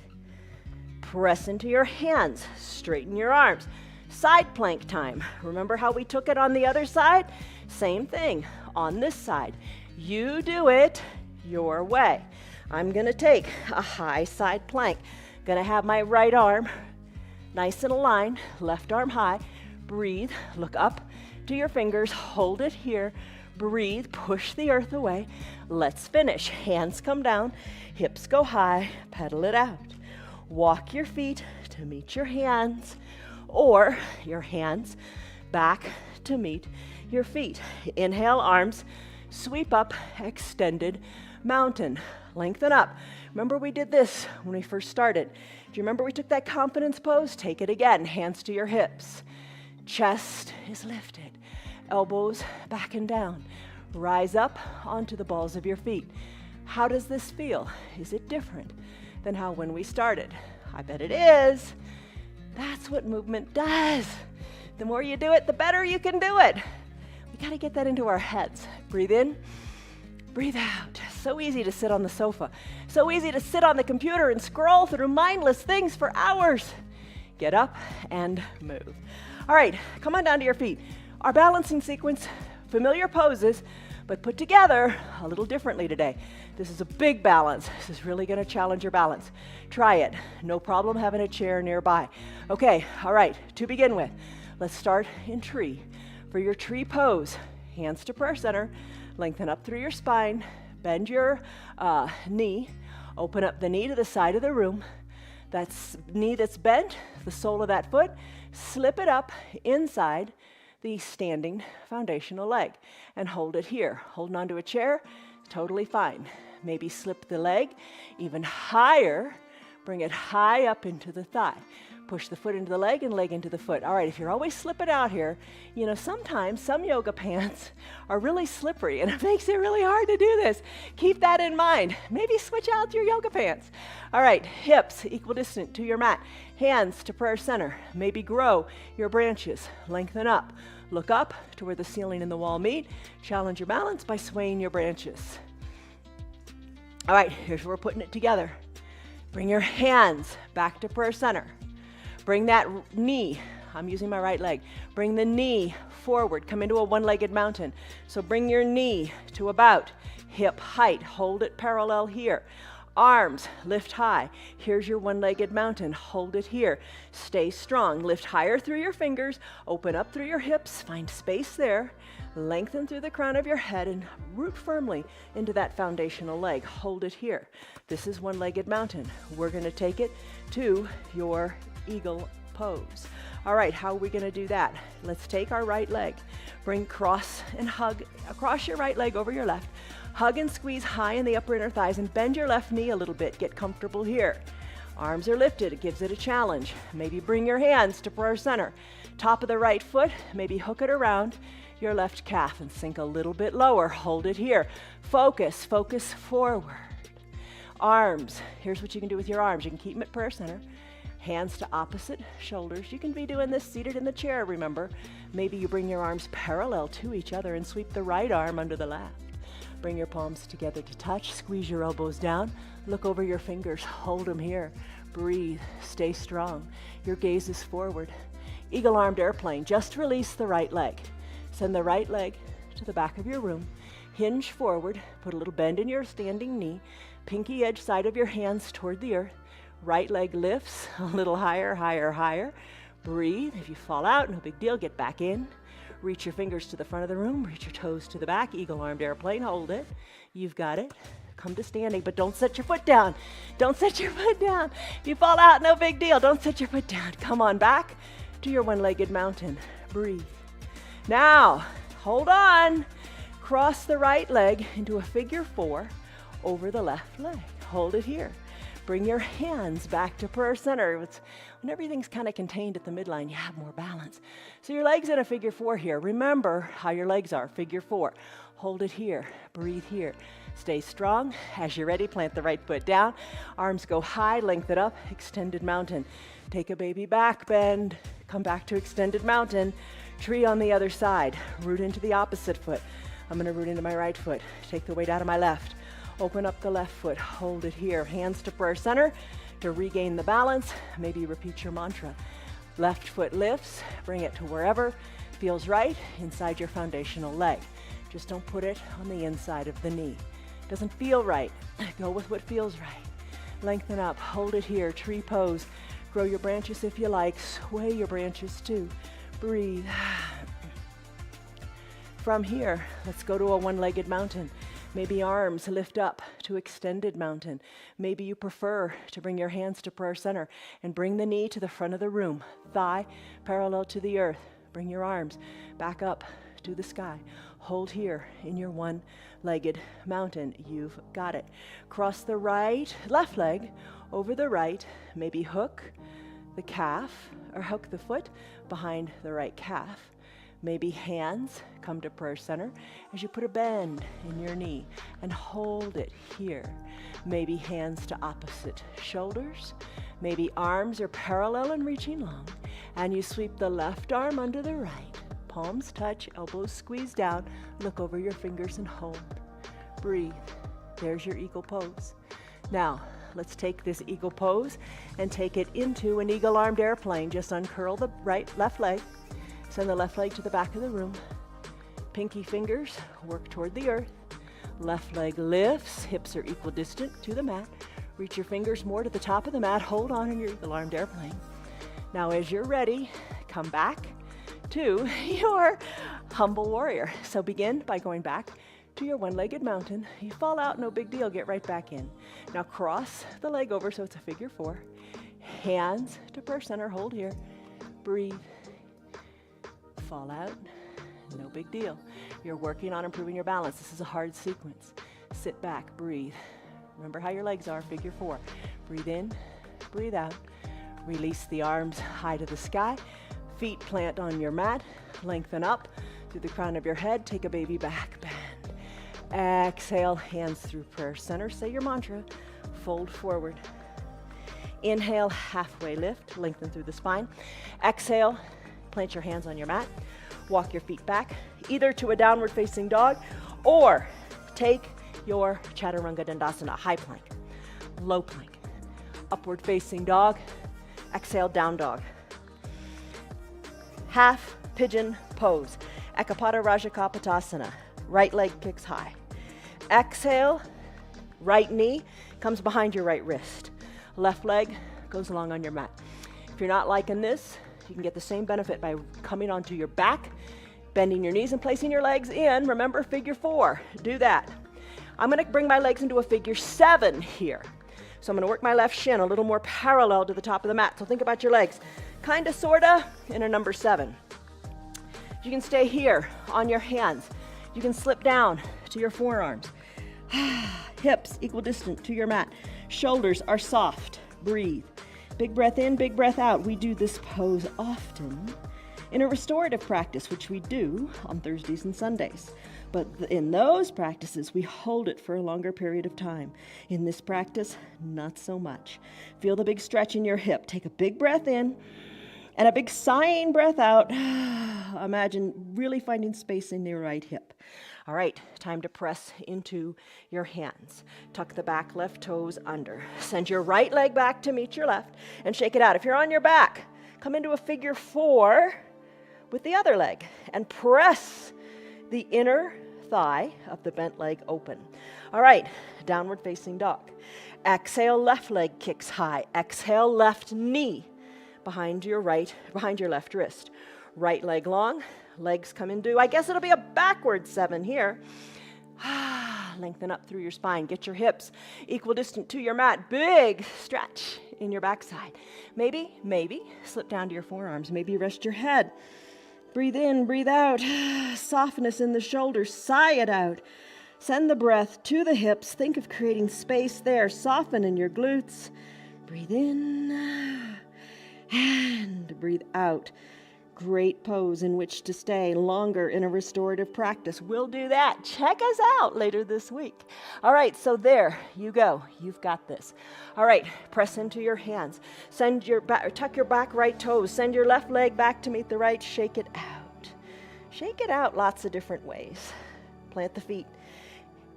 Press into your hands. Straighten your arms. Side plank time. Remember how we took it on the other side? Same thing on this side. You do it your way. I'm going to take a high side plank. Going to have my right arm nice and aligned, left arm high. Breathe, look up to your fingers, hold it here. Breathe, push the earth away. Let's finish. Hands come down, hips go high, pedal it out. Walk your feet to meet your hands, or your hands back to meet your feet. Inhale, arms, sweep up, extended mountain. Lengthen up. Remember we did this when we first started. Do you remember we took that confidence pose? Take it again. Hands to your hips. Chest is lifted. Elbows back and down. Rise up onto the balls of your feet. How does this feel? Is it different than how when we started? I bet it is. That's what movement does. The more you do it, the better you can do it. We got to get that into our heads. Breathe in. Breathe out. So easy to sit on the sofa. So easy to sit on the computer and scroll through mindless things for hours. Get up and move. All right, come on down to your feet. Our balancing sequence, familiar poses, but put together a little differently today. This is a big balance. This is really going to challenge your balance. Try it. No problem having a chair nearby. Okay, all right, to begin with, let's start in tree. For your tree pose, hands to prayer center. Lengthen up through your spine, bend your knee, open up the knee to the side of the room. That knee that's bent, the sole of that foot, slip it up inside the standing foundational leg and hold it here. Holding onto a chair, totally fine. Maybe slip the leg even higher, bring it high up into the thigh. Push the foot into the leg and leg into the foot. All right, if you're always slipping out here, you know, sometimes some yoga pants are really slippery and it makes it really hard to do this. Keep that in mind. Maybe switch out your yoga pants. All right, hips equidistant to your mat. Hands to prayer center. Maybe grow your branches. Lengthen up. Look up to where the ceiling and the wall meet. Challenge your balance by swaying your branches. All right, here's where we're putting it together. Bring your hands back to prayer center. Bring that knee, I'm using my right leg. Bring the knee forward, come into a one-legged mountain. So bring your knee to about hip height, hold it parallel here. Arms, lift high. Here's your one-legged mountain, hold it here. Stay strong, lift higher through your fingers, open up through your hips, find space there. Lengthen through the crown of your head and root firmly into that foundational leg. Hold it here. This is one-legged mountain. We're gonna take it to your eagle pose. All right, how are we gonna do that? Let's take our right leg, bring cross and hug across your right leg over your left, hug and squeeze high in the upper inner thighs and bend your left knee a little bit. Get comfortable here. Arms are lifted, it gives it a challenge. Maybe bring your hands to prayer center. Top of the right foot, maybe hook it around your left calf and sink a little bit lower. Hold it here. Focus, focus forward. Arms, here's what you can do with your arms. You can keep them at prayer center. Hands to opposite shoulders. You can be doing this seated in the chair, remember. Maybe you bring your arms parallel to each other and sweep the right arm under the left. Bring your palms together to touch. Squeeze your elbows down. Look over your fingers. Hold them here. Breathe. Stay strong. Your gaze is forward. Eagle-armed airplane. Just release the right leg. Send the right leg to the back of your room. Hinge forward. Put a little bend in your standing knee. Pinky edge side of your hands toward the earth. Right leg lifts a little higher, higher, higher. Breathe. If you fall out, no big deal. Get back in. Reach your fingers to the front of the room. Reach your toes to the back. Eagle-armed airplane. Hold it. You've got it. Come to standing, but don't set your foot down. Don't set your foot down. If you fall out, no big deal. Don't set your foot down. Come on back to your one-legged mountain. Breathe. Now, hold on. Cross the right leg into a figure 4 over the left leg. Hold it here. Bring your hands back to prayer center. When everything's kind of contained at the midline, you have more balance. So your legs in a figure 4 here. Remember how your legs are, figure 4. Hold it here, breathe here. Stay strong. As you're ready, plant the right foot down. Arms go high, lengthen up, extended mountain. Take a baby back bend, come back to extended mountain. Tree on the other side, root into the opposite foot. I'm gonna root into my right foot. Take the weight out of my left. Open up the left foot, hold it here. Hands to prayer center to regain the balance. Maybe repeat your mantra. Left foot lifts, bring it to wherever feels right inside your foundational leg. Just don't put it on the inside of the knee. Doesn't feel right, go with what feels right. Lengthen up, hold it here, tree pose. Grow your branches if you like, sway your branches too. Breathe. From here, let's go to a one-legged mountain. Maybe arms lift up to extended mountain. Maybe you prefer to bring your hands to prayer center and bring the knee to the front of the room. Thigh parallel to the earth. Bring your arms back up to the sky. Hold here in your one-legged mountain. You've got it. Cross the left leg over the right. Maybe hook the calf or hook the foot behind the right calf. Maybe hands come to prayer center as you put a bend in your knee and hold it here. Maybe hands to opposite shoulders. Maybe arms are parallel and reaching long. And you sweep the left arm under the right. Palms touch, elbows squeeze down. Look over your fingers and hold. Breathe. There's your eagle pose. Now, let's take this eagle pose and take it into an eagle-armed airplane. Just uncurl the left leg. Send the left leg to the back of the room. Pinky fingers work toward the earth. Left leg lifts, hips are equidistant to the mat. Reach your fingers more to the top of the mat. Hold on in your eagle-armed airplane. Now as you're ready, come back to your humble warrior. So begin by going back to your one-legged mountain. You fall out, no big deal, get right back in. Now cross the leg over so it's a figure 4. Hands to prayer center, hold here. Breathe. Fall out, no big deal. You're working on improving your balance. This is a hard sequence. Sit back, breathe. Remember how your legs are, figure 4. Breathe in, breathe out. Release the arms high to the sky. Feet plant on your mat. Lengthen up through the crown of your head. Take a baby back bend. Exhale, hands through prayer center. Say your mantra. Fold forward. Inhale, halfway lift. Lengthen through the spine. Exhale, plant your hands on your mat. Walk your feet back, either to a downward facing dog or take your Chaturanga Dandasana, high plank, low plank, upward facing dog. Exhale, down dog. Half pigeon pose, Ekapada Rajakapotasana. Right leg kicks high. Exhale, right knee comes behind your right wrist. Left leg goes along on your mat. If you're not liking this, you can get the same benefit by coming onto your back, bending your knees and placing your legs in. Remember, figure 4. Do that. I'm going to bring my legs into a figure 7 here. So I'm going to work my left shin a little more parallel to the top of the mat. So think about your legs, kind of, sort of, in a number 7. You can stay here on your hands. You can slip down to your forearms. Hips equidistant to your mat. Shoulders are soft. Breathe. Big breath in, big breath out. We do this pose often in a restorative practice, which we do on Thursdays and Sundays. But in those practices, we hold it for a longer period of time. In this practice, not so much. Feel the big stretch in your hip. Take a big breath in and a big sighing breath out. Imagine really finding space in your right hip. All right, time to press into your hands. Tuck the back left toes under. Send your right leg back to meet your left and shake it out. If you're on your back, come into a figure 4 with the other leg and press the inner thigh of the bent leg open. All right, downward facing dog. Exhale, left leg kicks high. Exhale, left knee behind your left wrist. Right leg long. Legs come into, I guess it'll be a backward 7 here. Lengthen up through your spine. Get your hips equidistant to your mat. Big stretch in your backside. Maybe slip down to your forearms. Maybe rest your head. Breathe in, breathe out. Softness in the shoulders. Sigh it out. Send the breath to the hips. Think of creating space there. Soften in your glutes. Breathe in and breathe out. Great pose in which to stay longer in a restorative practice. We'll do that. Check us out later this week. All right, so there you go. You've got this. All right, press into your hands. Tuck your back right toes. Send your left leg back to meet the right. Shake it out. Shake it out lots of different ways. Plant the feet.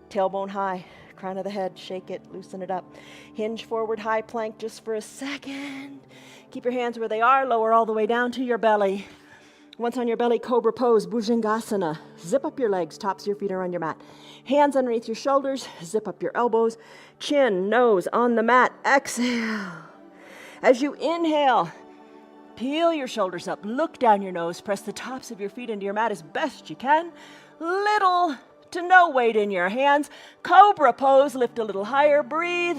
Tailbone high. Crown of the head. Shake it. Loosen it up. Hinge forward high plank just for a second. Keep your hands where they are. Lower all the way down to your belly. Once on your belly, cobra pose, Bhujangasana. Zip up your legs. Tops of your feet are on your mat. Hands underneath your shoulders. Zip up your elbows. Chin, nose on the mat. Exhale. As you inhale, peel your shoulders up. Look down your nose. Press the tops of your feet into your mat as best you can. Little to no weight in your hands. Cobra pose. Lift a little higher. Breathe.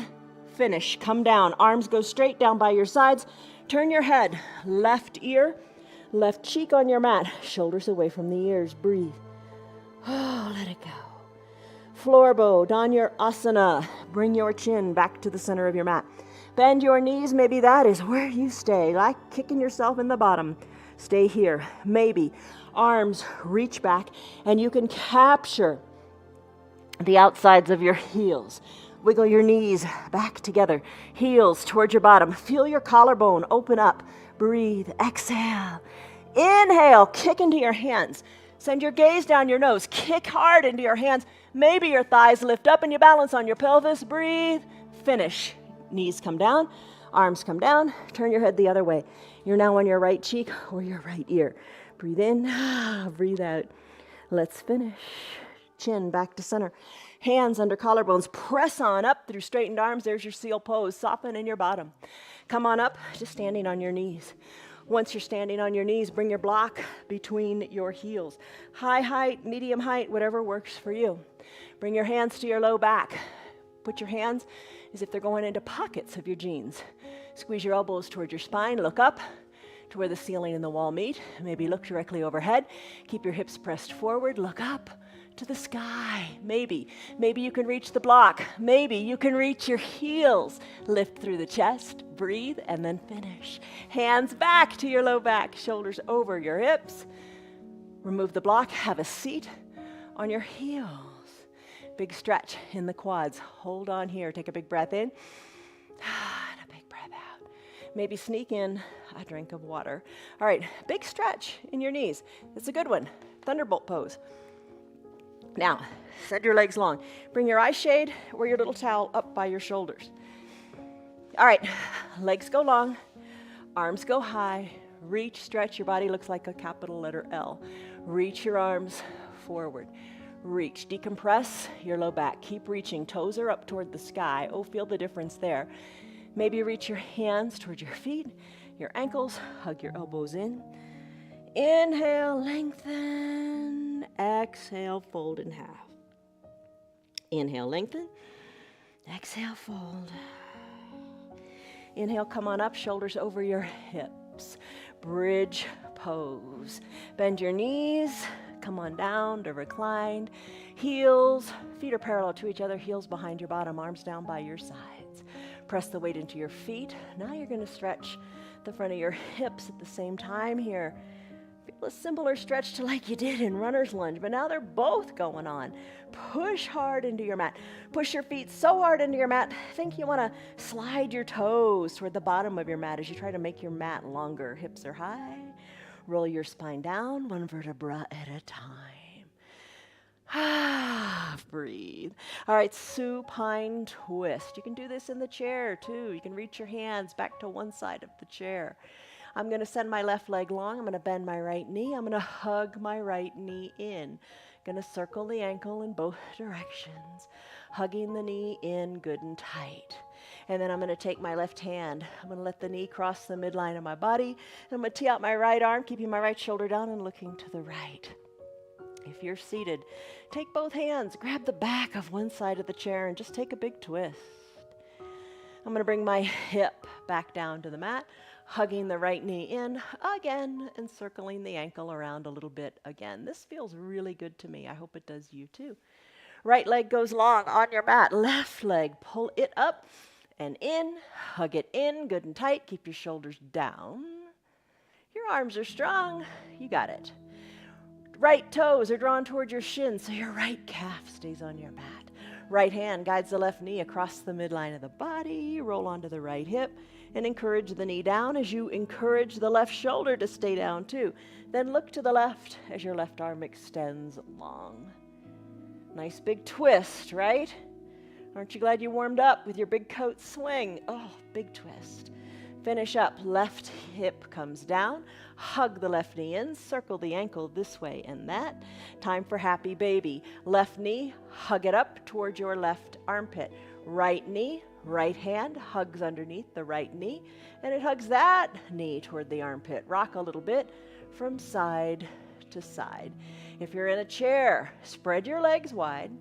Finish. Come down. Arms go straight down by your sides. Turn your head. Left ear. Left cheek on your mat. Shoulders away from the ears. Breathe. Oh, let it go. Floor bow. Dhanurasana. Bring your chin back to the center of your mat. Bend your knees. Maybe that is where you stay. Like kicking yourself in the bottom. Stay here. Maybe. Arms reach back and you can capture the outsides of your heels. Wiggle your knees back together. Heels towards your bottom. Feel your collarbone open up. Breathe. Exhale. Inhale. Kick into your hands. Send your gaze down your nose. Kick hard into your hands. Maybe your thighs lift up and you balance on your pelvis. Breathe. Finish. Knees come down. Arms come down. Turn your head the other way. You're now on your right cheek or your right ear. Breathe in. Breathe out. Let's finish. Chin back to center. Hands under collarbones. Press on up through straightened arms. There's your seal pose. Soften in your bottom. Come on up, just standing on your knees. Once you're standing on your knees, bring your block between your heels. High height, medium height, whatever works for you. Bring your hands to your low back. Put your hands as if they're going into pockets of your jeans. Squeeze your elbows toward your spine. Look up to where the ceiling and the wall meet. Maybe look directly overhead. Keep your hips pressed forward. Look up to the sky. Maybe you can reach the block. Maybe you can reach your heels. Lift through the chest, breathe, and then finish. Hands back to your low back, shoulders over your hips. Remove the block, have a seat on your heels. Big stretch in the quads. Hold on here, take a big breath in, and a big breath out. Maybe sneak in a drink of water. All right, big stretch in your knees. It's a good one. Thunderbolt pose. Now, send your legs long. Bring your eye shade or your little towel up by your shoulders. All right, legs go long, arms go high. Reach, stretch. Your body looks like a capital letter L. Reach your arms forward. Reach, decompress your low back. Keep reaching. Toes are up toward the sky. Oh, feel the difference there. Maybe reach your hands toward your feet, your ankles. Hug your elbows in. Inhale, lengthen. Exhale, fold in half. Inhale, lengthen. Exhale, fold. Inhale, come on up, shoulders over your hips. Bridge pose. Bend your knees. Come on down to reclined. Heels, feet are parallel to each other. Heels behind your bottom, arms down by your sides. Press the weight into your feet. Now you're going to stretch the front of your hips at the same time here. Feel a similar stretch to like you did in runner's lunge, but now they're both going on. Push hard into your mat. Push your feet so hard into your mat. Think you want to slide your toes toward the bottom of your mat as you try to make your mat longer. Hips are high. Roll your spine down, one vertebra at a time. Breathe. All right, supine twist. You can do this in the chair too. You can reach your hands back to one side of the chair. I'm going to send my left leg long. I'm going to bend my right knee. I'm going to hug my right knee in. Going to circle the ankle in both directions. Hugging the knee in good and tight. And then I'm going to take my left hand. I'm going to let the knee cross the midline of my body. And I'm going to tee out my right arm, keeping my right shoulder down and looking to the right. If you're seated, take both hands, grab the back of one side of the chair, and just take a big twist. I'm going to bring my hip back down to the mat, hugging the right knee in again and circling the ankle around a little bit again. This feels really good to me. I hope it does you too. Right leg goes long on your mat. Left leg, pull it up and in. Hug it in, good and tight. Keep your shoulders down. Your arms are strong. You got it. Right toes are drawn toward your shins, so your right calf stays on your mat. Right hand guides the left knee across the midline of the body. Roll onto the right hip and encourage the knee down as you encourage the left shoulder to stay down too. Then look to the left as your left arm extends long. Nice big twist, right? Aren't you glad you warmed up with your big coat swing? Oh, big twist. Finish up, left hip comes down, hug the left knee in, circle the ankle this way and that. Time for happy baby. Left knee, hug it up towards your left armpit. Right knee, right hand hugs underneath the right knee, and it hugs that knee toward the armpit. Rock a little bit from side to side. If you're in a chair, spread your legs wide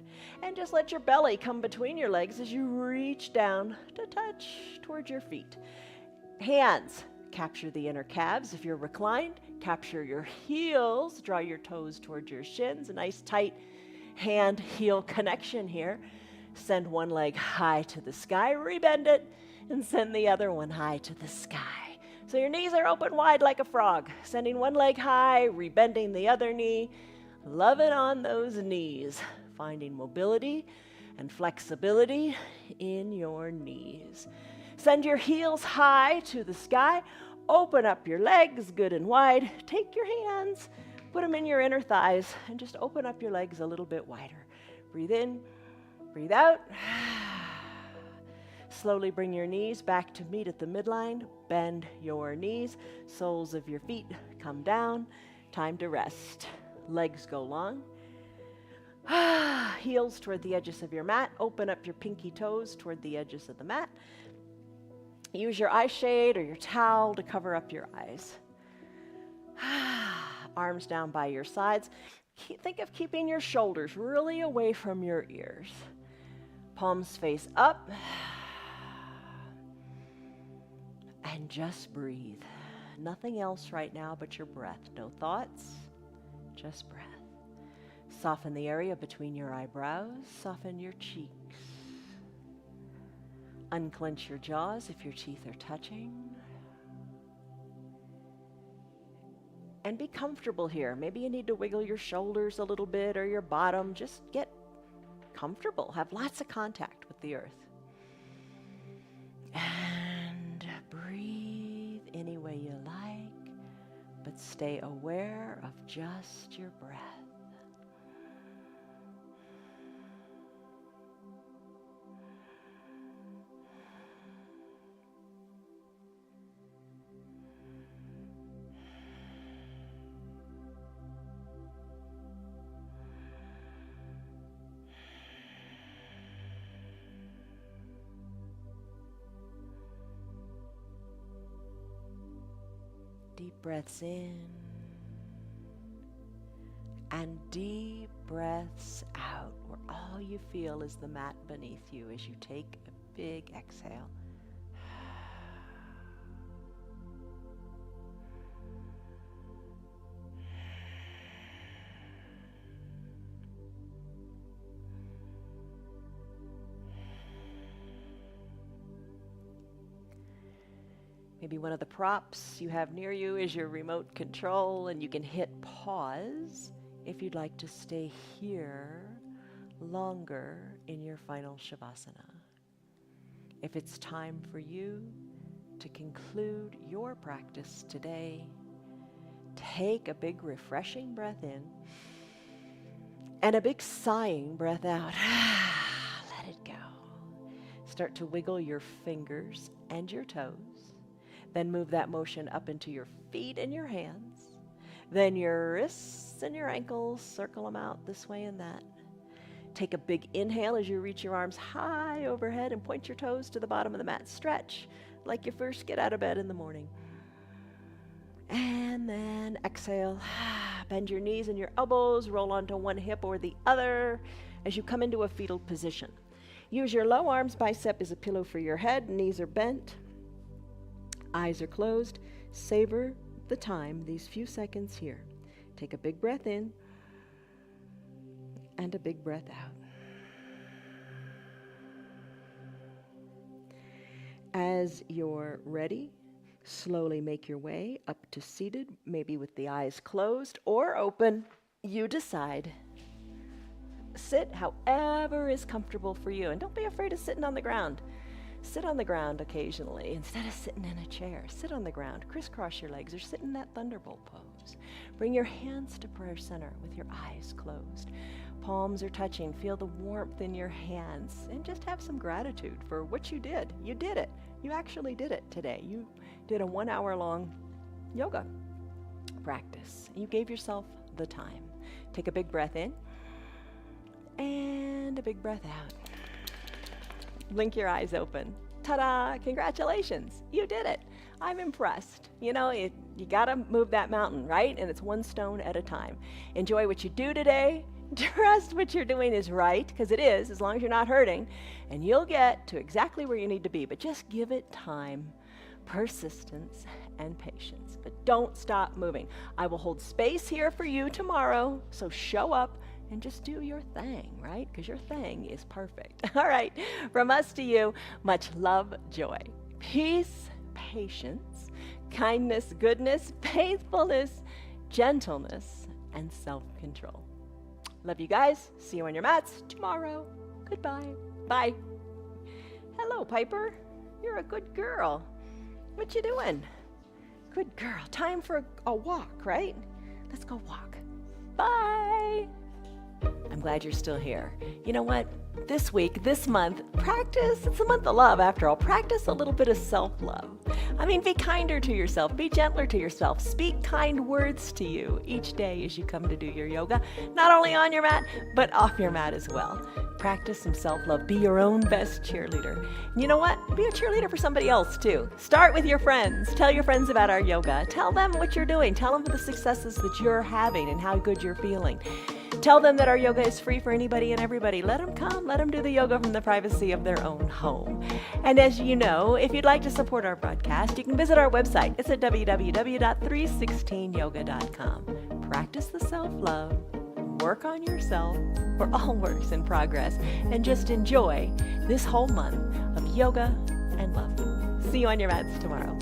and just let your belly come between your legs as you reach down to touch towards your feet. Hands capture the inner calves. If you're reclined, capture your heels. Draw your toes towards your shins. A nice tight hand-heel connection here. Send one leg high to the sky, rebend it, and send the other one high to the sky. So your knees are open wide like a frog. Sending one leg high, rebending the other knee. Love it on those knees. Finding mobility and flexibility in your knees. Send your heels high to the sky. Open up your legs good and wide. Take your hands, put them in your inner thighs, and just open up your legs a little bit wider. Breathe in, breathe out. Slowly bring your knees back to meet at the midline. Bend your knees. Soles of your feet come down. Time to rest. Legs go long. Heels toward the edges of your mat. Open up your pinky toes toward the edges of the mat. Use your eye shade or your towel to cover up your eyes. Arms down by your sides. Think of keeping your shoulders really away from your ears. Palms face up. And just breathe. Nothing else right now but your breath. No thoughts, just breath. Soften the area between your eyebrows. Soften your cheeks. Unclench your jaws if your teeth are touching. And be comfortable here. Maybe you need to wiggle your shoulders a little bit or your bottom. Just get comfortable. Have lots of contact with the earth. And breathe any way you like, but stay aware of just your breath. Deep breaths in and deep breaths out, where all you feel is the mat beneath you as you take a big exhale. Maybe one of the props you have near you is your remote control, and you can hit pause if you'd like to stay here longer in your final Shavasana. If it's time for you to conclude your practice today, take a big refreshing breath in and a big sighing breath out. Let it go. Start to wiggle your fingers and your toes. Then move that motion up into your feet and your hands. Then your wrists and your ankles, circle them out this way and that. Take a big inhale as you reach your arms high overhead and point your toes to the bottom of the mat. Stretch like you first get out of bed in the morning. And then exhale. Bend your knees and your elbows. Roll onto one hip or the other as you come into a fetal position. Use your low arms bicep as a pillow for your head. Knees are bent. Eyes are closed. Savor the time, these few seconds here. Take a big breath in and a big breath out. As you're ready, slowly make your way up to seated, maybe with the eyes closed or open. You decide. Sit however is comfortable for you, and don't be afraid of sitting on the ground. Sit on the ground occasionally instead of sitting in a chair. Sit on the ground, crisscross your legs, or sit in that thunderbolt pose. Bring your hands to prayer center with your eyes closed. Palms are touching. Feel the warmth in your hands, and just have some gratitude for what you did. You did it. You actually did it today. You did a 1 hour long yoga practice. You gave yourself the time. Take a big breath in and a big breath out. Blink your eyes open. Ta-da! Congratulations. You did it. I'm impressed. You know, you gotta move that mountain, right? And it's one stone at a time. Enjoy what you do today. Trust what you're doing is right, because it is, as long as you're not hurting. And you'll get to exactly where you need to be. But just give it time, persistence, and patience. But don't stop moving. I will hold space here for you tomorrow, so show up and just do your thing, right? Because your thing is perfect. All right, from us to you, much love, joy, peace, patience, kindness, goodness, faithfulness, gentleness, and self-control. Love you guys. See you on your mats tomorrow. Goodbye. Bye. Hello, Piper. You're a good girl. What you doing? Good girl. Time for a walk, right? Let's go walk. Bye. I'm glad you're still here. You know what? This week, this month, practice. It's the month of love, after all. Practice a little bit of self-love. I mean, be kinder to yourself. Be gentler to yourself. Speak kind words to you each day as you come to do your yoga, not only on your mat, but off your mat as well. Practice some self-love. Be your own best cheerleader. And you know what? Be a cheerleader for somebody else, too. Start with your friends. Tell your friends about our yoga. Tell them what you're doing. Tell them the successes that you're having and how good you're feeling. Tell them that our yoga is free for anybody and everybody. Let them come. Let them do the yoga from the privacy of their own home. And as you know, if you'd like to support our broadcast, you can visit our website. It's at www.316yoga.com. Practice the self-love. work on yourself. We're all works in progress. And just enjoy this whole month of yoga and love. See you on your mats tomorrow.